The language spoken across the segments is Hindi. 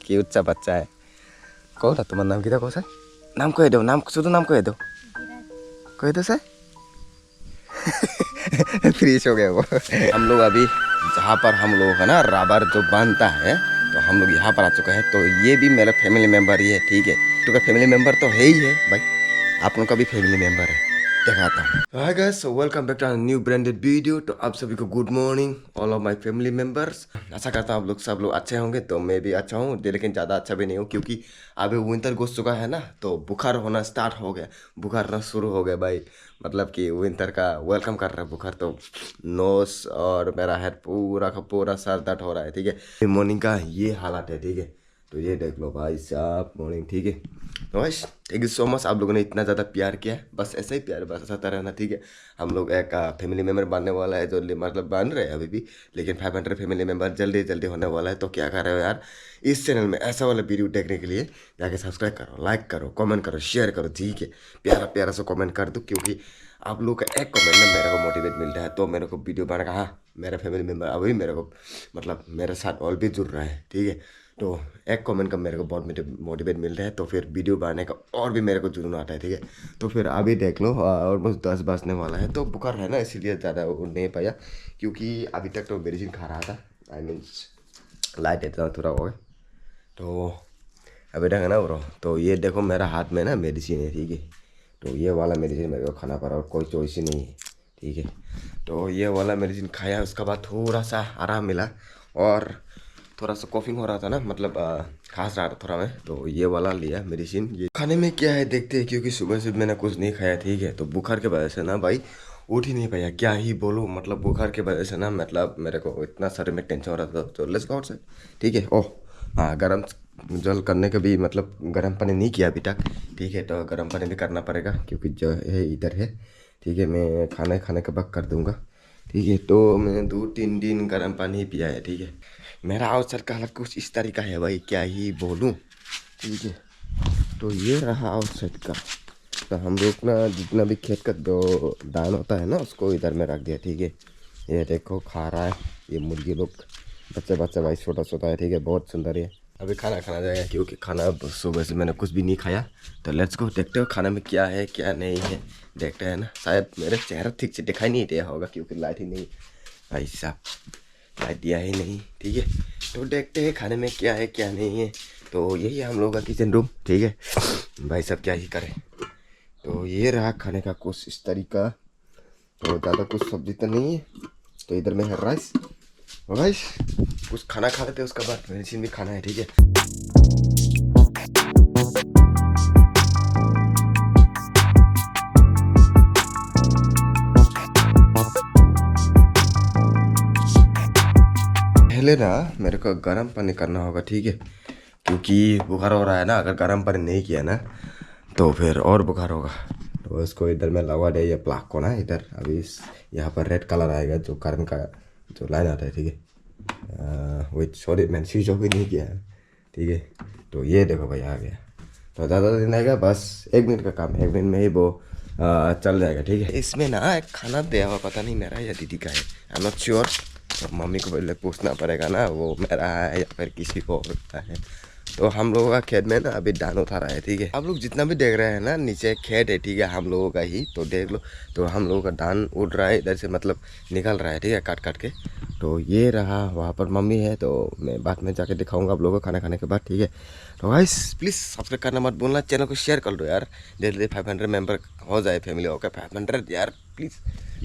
क्यूट सा बच्चा है। कौन था तुम्हारा नाम? किधर कौन सा नाम कह दो, नाम शुद्ध नाम कह दो, कह दो सर। फ्रीज हो गया वो। हम लोग अभी जहाँ पर हम लोग है ना रबर जो बांधता है, तो हम लोग यहाँ पर आ चुके हैं। तो ये भी मेरा फैमिली मेम्बर ही है, ठीक है। तो का फैमिली मेम्बर तो है ही है भाई, आप लोगों का भी फैमिली मेम्बर है, दिखाता हूँ। Hi guys, so welcome back to a new branded video. तो आप सभी को good morning, all of my family members. आशा करता हूँ आप लोग सब लोग अच्छे होंगे। तो मैं भी अच्छा हूँ, लेकिन ज़्यादा अच्छा भी नहीं हूँ, क्योंकि अभी विंटर घुस चुका है ना, तो बुखार होना स्टार्ट हो गया, बुखार ना शुरू हो गया भाई। मतलब कि विंटर का वेलकम कर रहा है बुखार। तो नोस और मेरा हेड पूरा का पूरा सर दर्द हो रहा है, ठीक है। मॉर्निंग का ये हालत है, ठीक है। तो ये देख लो भाई साहब, मॉर्निंग, ठीक है। तो बस थैंक यू सो मच, आप लोगों ने इतना ज़्यादा प्यार किया है, बस ऐसा ही प्यार बरसाता रहना, ठीक है। हम लोग एक फैमिली मेम्बर बनने वाला है, जो मतलब बन रहे हैं अभी भी, लेकिन 500 फैमिली मेम्बर जल्दी जल्दी होने वाला है। तो क्या कर रहे हो यार, इस चैनल में ऐसा वाला वीडियो देखने के लिए जाके सब्सक्राइब करो, लाइक करो, कमेंट करो, शेयर करो, ठीक है। प्यारा प्यारा सा कमेंट कर दो, क्योंकि आप लोग का एक कमेंट में मेरे को मोटिवेट मिलता है, तो मेरे को वीडियो बनाने का, हाँ मेरा फैमिली मेम्बर अभी मेरे को मतलब मेरे साथ और भी जुड़ रहा है, ठीक है। तो एक कमेंट का मेरे को बहुत मोटिवेट मिल रहा है, तो फिर वीडियो बनाने का और भी मेरे को जुनून आता है, ठीक है। तो फिर अभी देख लो ऑलमोस्ट 10 बजने वाला है। तो बुखार है ना, इसीलिए ज़्यादा उड़ नहीं पाया, क्योंकि अभी तक तो मेडिसिन खा रहा था, आई मीन्स लाइट इतना थोड़ा हो गया। तो अभी तक है ना ब्रो। तो ये देखो मेरा हाथ में ना मेडिसिन है, ठीक है। तो ये वाला मेडिसिन मेरे को खाना पड़ा और कोई चॉइस ही नहीं है, ठीक है। तो ये वाला मेडिसिन खाया, उसके बाद थोड़ा सा आराम मिला, और थोड़ा सा कॉफिंग हो रहा था ना, मतलब खांस रहा था थोड़ा मैं, तो ये वाला लिया मेडिसिन। ये खाने में क्या है देखते हैं, क्योंकि सुबह से मैंने कुछ नहीं खाया, ठीक है। तो बुखार के वजह से ना भाई उठ ही नहीं पाया, क्या ही बोलूँ। मतलब बुखार के वजह से ना, मतलब मेरे को इतना सारे में टेंशन हो रहा था। तो लेट्स गो आउटसाइड, ठीक है। ओह हाँ, गर्म जल करने का भी मतलब गर्म पानी नहीं किया अभी तक, ठीक है। तो गर्म पानी भी करना पड़ेगा, क्योंकि जो है इधर है, ठीक है। मैं खाने के बाद कर दूंगा, ठीक है। तो मैंने 2-3 दिन गर्म पानी ही पिया है, ठीक है। मेरा आउटसाइड का हालत कुछ इस तरीका है भाई, क्या ही बोलूँ, ठीक है। तो ये रहा आउटसाइड का। तो हम लोग ना जितना भी खेत का जो धान होता है ना, उसको इधर में रख दिया, ठीक है। ये देखो खा रहा है ये मुर्गी लोग, बच्चा बच्चा भाई, छोटा छोटा है, ठीक है। बहुत सुंदर है। अभी खाना खाना जाएगा, क्योंकि खाना सुबह से मैंने कुछ भी नहीं खाया। तो लेट्स गो, देखते हो खाने में क्या है क्या नहीं है, देखते हैं ना। शायद मेरा चेहरा ठीक से दिखाई नहीं दिया होगा, क्योंकि लाइट ही नहीं, भाई साहब लाइट दिया ही नहीं, ठीक है। तो देखते हैं खाने में क्या है क्या नहीं है। तो यही है हम लोग का किचन रूम, ठीक है। भाई साहब क्या ही करें। तो ये रहा खाने का कुछ इस तरीका। तो ज़्यादा कुछ सब्जी तो नहीं है। तो इधर में है राइस, राइस कुछ खाना खा लेते हैं, उसके बाद मेडिसिन भी खाना है, ठीक है। पहले ना मेरे को गर्म पानी करना होगा, ठीक है, क्योंकि बुखार हो रहा है ना। अगर गर्म पानी नहीं किया ना, तो फिर और बुखार होगा। तो इसको इधर में लगा दे, ये प्लाग को ना इधर। अभी इस यहाँ पर रेड कलर आएगा, जो करंट का जो लाइन आता है, ठीक है। विथ सॉरी मैंने स्विच ऑफ भी नहीं किया है, ठीक है। तो ये देखो भाई आ गया। तो ज़्यादा दिन आएगा, बस 1 मिनट का काम है, 1 मिनट में ही वो चल जाएगा, ठीक है। इसमें ना एक खाना दिया हुआ, पता नहीं मेरा या दीदी का है, आई एम नॉट श्योर। तो मम्मी को पहले पूछना पड़ेगा ना, वो मेरा है या फिर किसी को और का है। तो हम लोगों का खेत में ना अभी धान उठा रहा है, ठीक है। आप लोग जितना भी देख रहे हैं ना, नीचे खेत है, ठीक है, हम लोगों का ही। तो देख लो, तो हम लोगों का धान उड़ रहा है इधर से, मतलब निकल रहा है, ठीक है, काट काट के। तो ये रहा, वहाँ पर मम्मी है। तो मैं बाद में जाके दिखाऊंगा आप लोगों को खाना खाने के बाद, ठीक है। तो गाइस प्लीज़ सब्सक्राइब करना मत भूलना, चैनल को शेयर कर दो यार, जल्दी 500 मेंबर हो जाए फैमिली होकर 500 यार, प्लीज़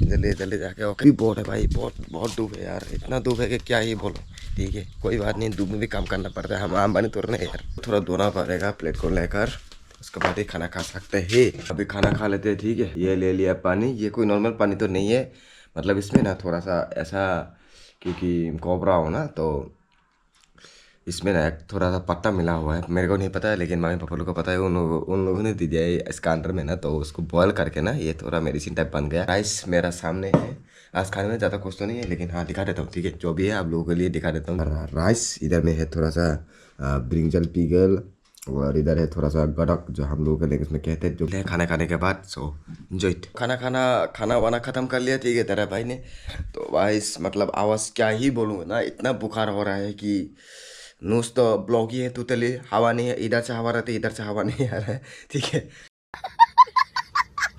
जल्दी जल्दी जाके। ओके भी बहुत है भाई, बहुत बहुत धूप है यार, इतना धूप है कि क्या ही बोलो, ठीक है। कोई बात नहीं, धूप में भी काम करना पड़ता है, हम आम बने तोड़ने यार। थोड़ा धोना पड़ेगा प्लेट को लेकर, उसके बाद ही खाना खा सकते हैं। अभी खाना खा लेते हैं, ठीक है। ये ले लिया पानी, ये कोई नॉर्मल पानी तो नहीं है, मतलब इसमें ना थोड़ा सा ऐसा, क्योंकि कोबरा हो ना, तो इसमें ना एक थोड़ा सा पत्ता मिला हुआ है, मेरे को नहीं पता है, लेकिन मम्मी पापा लोग को पता है, उन लोगों ने दे दिया है इसका अंदर में ना। तो उसको बॉयल करके ना ये थोड़ा मेडिसिन टाइप बन गया। राइस मेरा सामने है, आज खाने में ज़्यादा कुछ तो नहीं है, लेकिन हाँ दिखा देता हूँ, ठीक है, जो भी है आप लोगों के लिए दिखा देता हूँ। राइस इधर में है थोड़ा सा ब्रिंजल पीगल, और इधर है थोड़ा सा गडक, जो हम लोग के लैंग्वेज में कहते हैं, जो है खाना खाने के बाद। So enjoy. खाना वाना ख़त्म कर लिया, ठीक है, तेरा भाई ने। तो भाई मतलब आवाज़ क्या ही बोलूँ ना, इतना बुखार हो रहा है कि नोज तो ब्लॉक ही है टोटली, हवा नहीं है, इधर से हवा रहती है, इधर से हवा नहीं आ रहा है, ठीक है।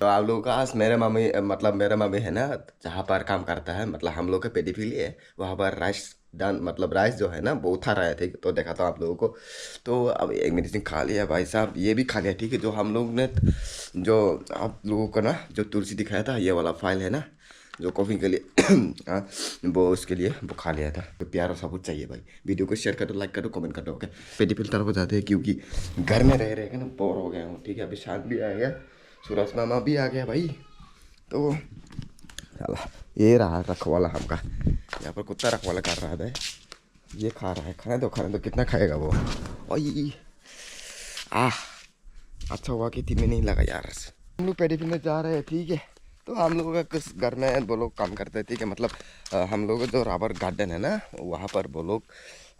तो आप लोगों का आज मेरे मम्मी मतलब मेरा मम्मी है ना जहाँ पर काम करता है, मतलब हम लोग का पेडीफिल है, वहाँ पर राइस डान मतलब राइस जो है ना वो उठा रहा है, ठीक है। तो देखा था आप लोगों को। तो अब एक मेडिसिन खा लिया भाई साहब, ये भी खा लिया, ठीक है। जो हम लोग ने जो आप लोगों को ना जो तुलसी दिखाया था, ये वाला फाइल है ना जो कॉफ़ी के लिए हाँ, वो उसके लिए वो खा लिया था। तो प्यार और सबूत चाहिए भाई, वीडियो को शेयर करो, लाइक करो, कमेंट करो, ओके। पेडीफिल तरफ हो जाते हैं क्योंकि घर में रह रहे के ना बोर हो गया हूँ, ठीक है। अभी शांत भी आ गया, सूरज मामा भी आ गया भाई। तो चला, ये रहा रखवाला हमका, यहाँ पर कुत्ता रखवाला कर रहा है भाई। ये खा रहा है, खाने दो, कितना खाएगा वो। ओए अच्छा हुआ कि थी में नहीं लगा यार। हम लोग पेडीफिल में जा रहे हैं, ठीक है। तो हम लोगों का कुछ घर में वो लोग काम करते हैं, ठीक है। मतलब हम लोग जो रबर गार्डन है ना वहाँ पर वो लोग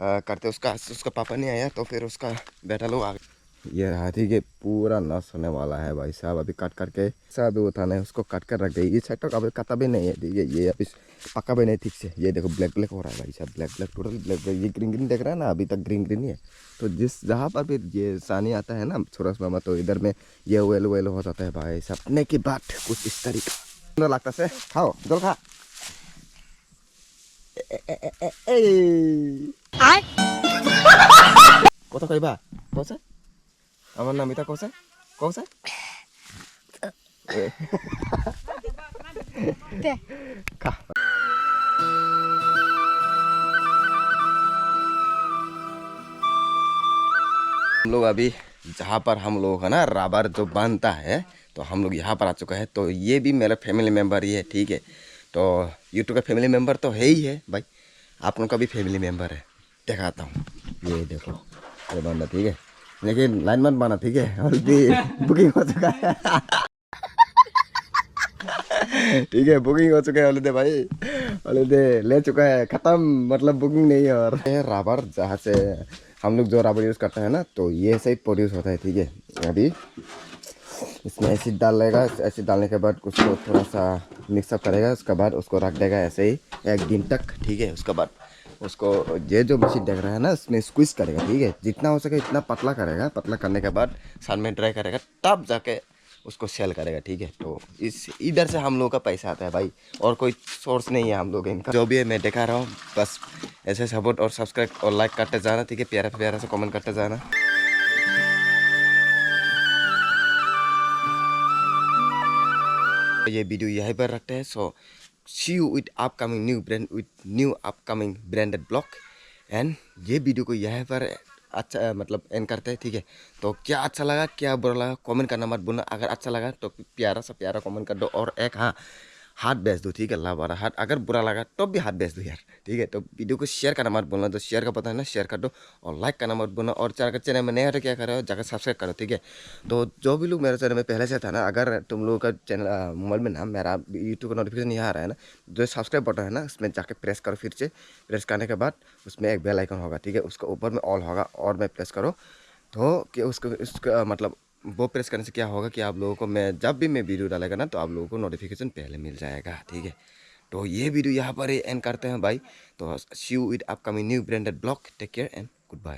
करते, उसका पापा नहीं आया तो फिर उसका बेटा लोग आ गए। ये रहा, ठीक है। पूरा नस होने वाला है भाई साहब, अभी काट करके सब उठाना है, उसको काट कर रख दे। ये साइड तक अभी कटा भी नहीं है, ठीक है। ये अभी पका भी नहीं ठीक से, ये देखो ब्लैक ब्लैक हो रहा है भाई साहब, black black total black black. ये ग्रीन ग्रीन देख रहा है ना, अभी तक ग्रीन ग्रीन ही है। तो जिस जहाँ पर भी ये सानी आता है ना सूरज मामा, तो इधर में ये वेलो वेलो हो जाता है भाई साहब। अपने की बात कुछ इस तरीका लगता से खाओ जल खा। कत कहिबा कौन আমার নাম এটা কৌশা কৌশা खा। हम लोग अभी जहाँ पर हम लोग है ना रबर जो बनता है, तो हम लोग यहाँ पर आ चुका है। तो ये भी मेरा फैमिली मेम्बर ही है, ठीक है। तो यूट्यूब का फैमिली मेम्बर तो है ही है भाई, आप लोगों का भी फैमिली मेम्बर है। दिखाता हूँ, ये देखो ये बंदा, ठीक है। लेकिन लाइन मत बना, ठीक है। ऑलरेडी बुकिंग हो चुका है ठीक है, बुकिंग हो चुका है ऑलरेडी भाई, ऑलरेडी ले चुका है, खत्म, मतलब बुकिंग नहीं है। और रबर जहाँ से हम लोग जो रबर यूज़ करते हैं ना, तो ये से ही प्रोड्यूस होता है, ठीक है। अभी इसमें एसिड डालेगा, एसिड डालने के बाद उसको थोड़ा सा मिक्सअप करेगा, उसके बाद उसको रख देगा ऐसे ही 1 दिन तक, ठीक है। उसके बाद उसको ये जो मशीन देख रहा है ना इसमें स्क्वीज करेगा, ठीक है। जितना हो सके इतना पतला करेगा, पतला करने के बाद सन में ड्राई करेगा, तब जाके उसको सेल करेगा, ठीक है। तो इस इधर से हम लोग का पैसा आता है भाई, और कोई सोर्स नहीं है हम लोग इनका। जो भी है मैं दिखा रहा हूँ, बस ऐसे सपोर्ट और सब्सक्राइब और लाइक करते जाना, ठीक है। प्यारा प्यारा से कमेंट करते जाना। ये वीडियो यहीं पर रखते हैं। So see you with upcoming new brand with new upcoming branded blog. And ये वीडियो को यहीं पर अच्छा मतलब एंड करते हैं, ठीक है। तो क्या अच्छा लगा क्या बुरा लगा कमेंट करना मत भूलना। अगर अच्छा लगा तो प्यारा सा प्यारा कमेंट कर दो, और एक हाँ हाथ बेच दो, ठीक है। अल्लाह वाला हाथ। अगर बुरा लगा तो भी हाथ बेच दो यार, ठीक है। तो वीडियो को शेयर करना मत भूलना, तो शेयर का पता है ना, शेयर कर दो और लाइक करना मत भूलना। और अगर चैनल में नया है तो क्या करो, जाकर सब्सक्राइब करो, ठीक है। तो जो भी लोग मेरे चैनल में पहले से था ना, अगर तुम लोगों का चैनल मोबाइल में ना मेरा यूट्यूब का नोटिफिकेशन नहीं आ रहा है ना, जो सब्सक्राइब बटन है ना उसमें जाके प्रेस करो, फिर से प्रेस करने के बाद उसमें एक बेल आइकन होगा, ठीक है। उसके ऊपर में ऑल होगा और मैं प्रेस करो, तो कि उसका मतलब वो प्रेस करने से क्या होगा कि आप लोगों को मैं जब भी मैं वीडियो डालेगा ना, तो आप लोगों को नोटिफिकेशन पहले मिल जाएगा, ठीक है। तो ये वीडियो यहाँ पर ही एंड करते हैं भाई। तो see you with upcoming new branded blog. Take care and good bye.